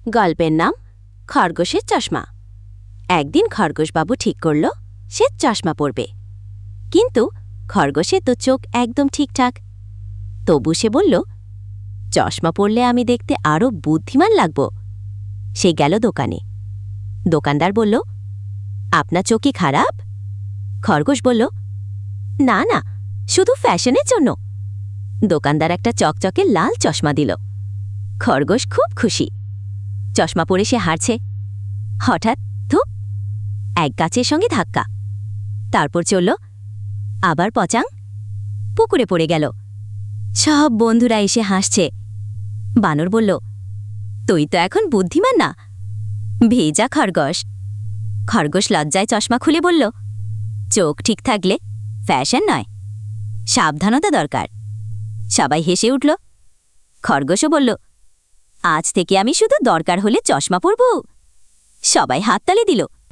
গল্পের নাম খরগোশের চশমা। একদিন খরগোশবাবু ঠিক করল সে চশমা পরবে, কিন্তু খরগোশের তো চোখ একদম ঠিকঠাক। তবু সে বলল, চশমা পরলে আমি দেখতে আরও বুদ্ধিমান লাগব। সে গেল দোকানে। দোকানদার বলল, আপনার চোখ কি খারাপ? খরগোশ বলল, না না, শুধু ফ্যাশনের জন্য। দোকানদার একটা চকচকে লাল চশমা দিল। খরগোশ খুব খুশি। চশমা পরে সে হাঁটছে। হঠাৎ ধুপ, এক গাছের সঙ্গে ধাক্কা। তারপর চলল, আবার পচাং, পুকুরে পড়ে গেল। সব বন্ধুরা এসে হাসছে। বানর বলল, তুই তো এখন বুদ্ধিমান না, ভেজা খরগোশ। খরগোশ লজ্জায় চশমা খুলে বলল, চোখ ঠিক থাকলে ফ্যাশন নয়, সাবধানতা দরকার। সবাই হেসে উঠল। খরগোশও বলল, আজ থেকে আমি শুধু দরকার হলে চশমা পরব। সবাই হাততালি দিল।